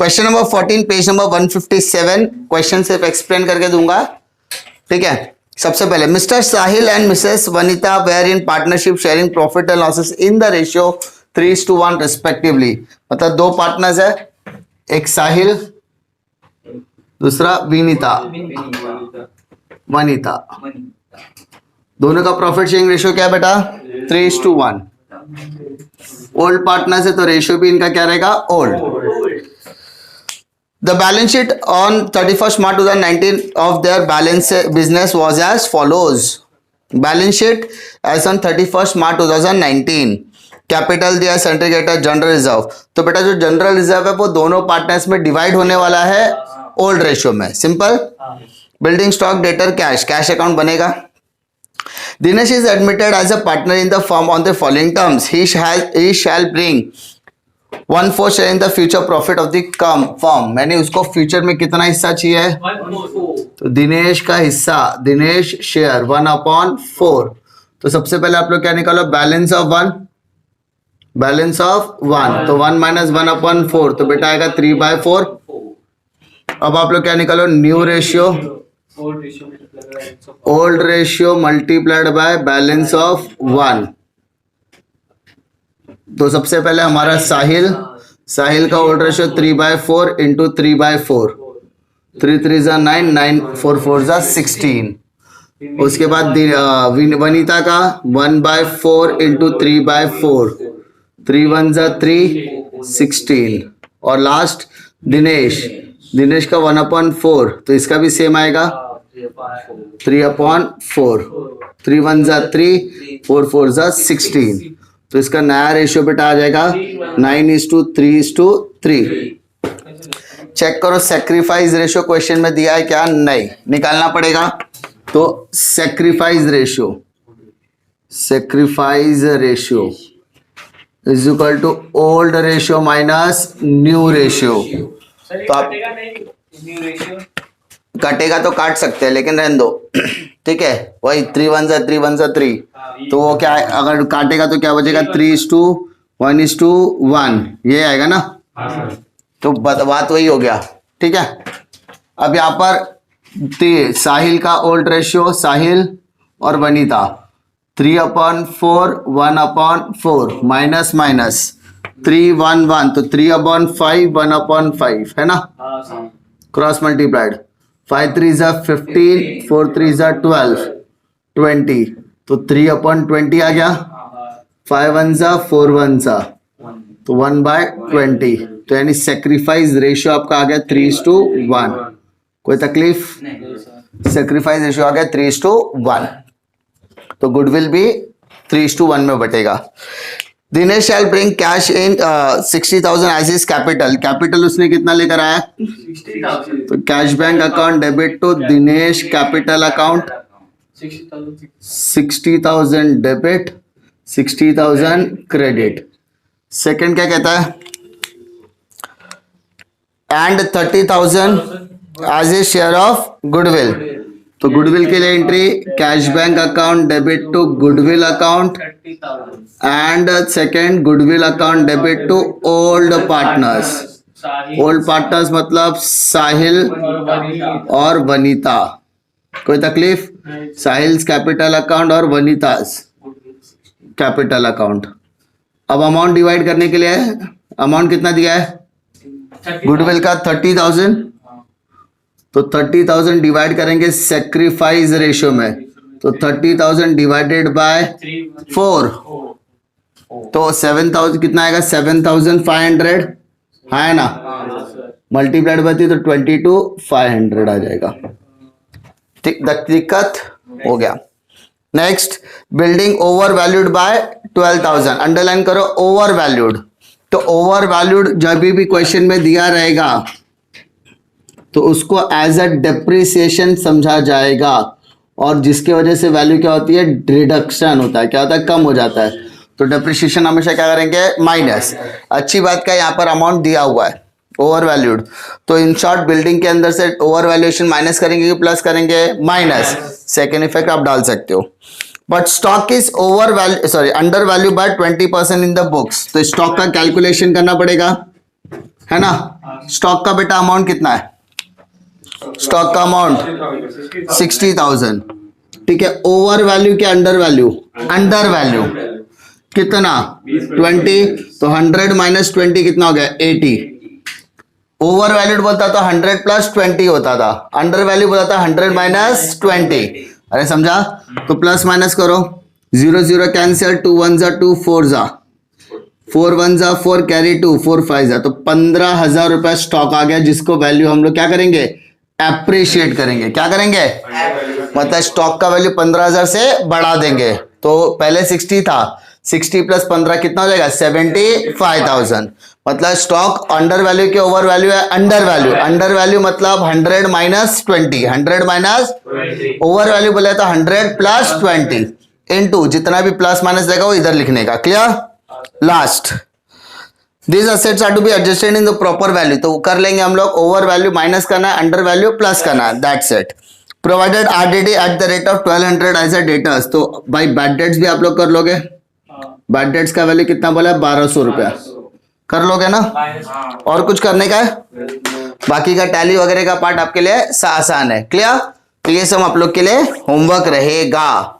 Question number 14 page number 157 question सिर्फ explain करके दूंगा, ठीक है। सबसे पहले mister Sahil and misses Vanita were in partnership sharing profit and losses in the ratio 3:1 respectively. मतलब दो पार्टनर्स है, एक साहिल दूसरा वनिता। दोनों का प्रॉफिट शेयरिंग रेशियो क्या है बेटा? 3:1। ओल्ड पार्टनर्स है तो रेशियो भी इनका क्या रहेगा? Old. The balance sheet on 31st March 2019 of their balance business was as follows. Balance sheet as on 31st March 2019. Capital दिया, सेंट्रीगेटर, जनरल रिजर्व। तो बेटा जो जनरल रिजर्व है वो दोनों पार्टनर्स में डिवाइड होने वाला है ओल्ड रेशियो में। Simple. Building stock, debtor, cash, cash account बनेगा। Dinesh is admitted as a partner in the firm on the following terms. He shall bring 1/4 share in the future profit of the firm. मैंने उसको future में कितना हिस्सा चाहिए? 1/4। तो दिनेश का हिस्सा, दिनेश शेयर 1/4। तो सबसे पहले आप लोग क्या निकालो? Balance of 1, balance of 1। तो 1 - 1/4 तो बेटा आएगा 3/4। अब आप लोग क्या निकालो? New ratio, old ratio multiplied by balance of 1। तो सबसे पहले हमारा साहिल का ओल्ड रेशियो 3/4 इंटू 3/4। 3 3 = 9, 9 4 4 = 16। उसके बाद वनिता का 1/4 इंटू 3/4। 3 1 = 3, 16। और लास्ट दिनेश का 1/4 तो इसका भी सेम आएगा 3/4। 3 1 = 3, 4 4 = 16। तो इसका नया रेशियो बेटा आ जाएगा 9:3:3। चेक करो सेक्रीफाइस रेशियो क्वेश्चन में दिया है क्या? नहीं, निकालना पड़ेगा। तो sacrifice ratio is equal to old ratio minus new ratio. तो आप कटेगा तो काट सकते हैं लेकिन रहने दो, ठीक है। वही 3 1 = 3 1 = 3। तो वो क्या है, अगर काटेगा तो क्या बचेगा? 3:1:1 ये आएगा ना। तो बात वही हो गया, ठीक है। अब यहाँ पर साहिल का ओल्ड रेशियो, साहिल और वनिता 3/4 1/4 माइनस 3 1 1 तो 3/5 1/5 है ना। क्रॉस मल्टीप्लाइड 5 3 = 15, 4 3 = 12, 20 तो 3/20 आ गया। 5 1 = 4 1 तो 1/20। तो यानी सेक्रीफाइस रेशियो आपका आ गया 3:1। कोई तकलीफ? सेक्रीफाइस रेशियो आ गया 3:1। तो गुडविल भी 3:1 में बटेगा। Dinesh shall bring cash in 60,000 as is capital उसने कितना लेकर आया? 60,000। तो cash bank account debit to Dinesh capital account 60,000 debit, 60,000 credit. Second क्या कहता है? And 30,000 as a share of goodwill. तो गुडविल के लिए entry cash bank account debit to goodwill account and second goodwill account debit to old partners. Old partners मतलब साहिल और वनिता। कोई तकलीफ? साहिल्स कैपिटल अकाउंट और वनितास कैपिटल अकाउंट। अब अमाउंट डिवाइड करने के लिए अमाउंट कितना दिया है? गुडविल का 30,000। तो 30,000 डिवाइड करेंगे सेक्रीफाइस रेशियो में। तो 30,000 डिवाइडेड बाय 4 तो 7,000 कितना आएगा? 7,500 है ना। मल्टीप्लाइड बाय तो 22,500 आ जाएगा। दिक्कत हो गया। Next building over valued bye 12,000। Underline करो ओवर वैल्यूड। तो ओवर वैल्यूड जब भी क्वेश्चन में दिया रहेगा तो उसको एज अ डेप्रिसिएशन समझा जाएगा और जिसकी वजह से वैल्यू क्या होती है? रिडक्शन होता है। क्या होता है? कम हो जाता है। तो डेप्रिसिएशन हमेशा क्या करेंगे? माइनस। अच्छी बात का यहाँ पर अमाउंट दिया हुआ है ओवर वैल्यूड। तो इन शॉर्ट बिल्डिंग के अंदर से ओवर वैल्यूएशन माइनस करेंगे कि प्लस करेंगे? माइनस। सेकेंड इफेक्ट आप डाल सकते हो। But stock is under value by 20% in the books. तो स्टॉक का कैलकुलेशन करना पड़ेगा है ना। स्टॉक का बेटा अमाउंट कितना है, स्टॉक का अमाउंट 60,000, ठीक है। ओवर वैल्यू क्या अंडर वैल्यू, अंडर वैल्यू कितना 20, तो 100 माइनस 20 कितना हो गया 80। ओवर वैल्यूड बोलता तो 100 प्लस 20 होता था, अंडर वैल्यू बोला था 100 माइनस 20। अरे समझा, तो प्लस माइनस करो, 0 0 कैंसिल, 2 1 जा 2, 4 जा 4, 1 जा 4, कैरी 2, 4 5 जा, तो 15,000 रुपया स्टॉक आ गया, जिसको वैल्यू हम लोग क्या करेंगे, एप्रिशिएट करेंगे। क्या करेंगे, मतलब स्टॉक का वैल्यू 15,000 से बढ़ा देंगे। तो पहले 60 था, 60 प्लस 15 कितना हो जाएगा 75,000। मतलब स्टॉक अंडर वैल्यू के ओवर वैल्यू है अंडर वैल्यू, अंडर वैल्यू मतलब 100 माइनस 20, 100 माइनस ओवर वैल्यू बोले तो 100 प्लस 20 इनटू जितना भी प्लस माइनस देगा वो इधर लिखने का। Clear. Last, These assets are to be adjusted in the proper value, तो कर लेंगे हम लोग, ओवर वैल्यू माइनस करना है, अंडर वैल्यू प्लस करना है, that's it. Provided RDD at the rate of 1200 as a debtors, तो भाई बैड डेट्स भी आप लोग कर लोगे। बैड डेट्स का वैल्यू कितना बोला है 1200 रुपया, कर लोगे ना। और कुछ करने का है, बाकी का टैली वगैरह का पार्ट आपके लिए आसान है। क्लियर, तो ये सब आप लोग के लिए होमवर्क रहेगा।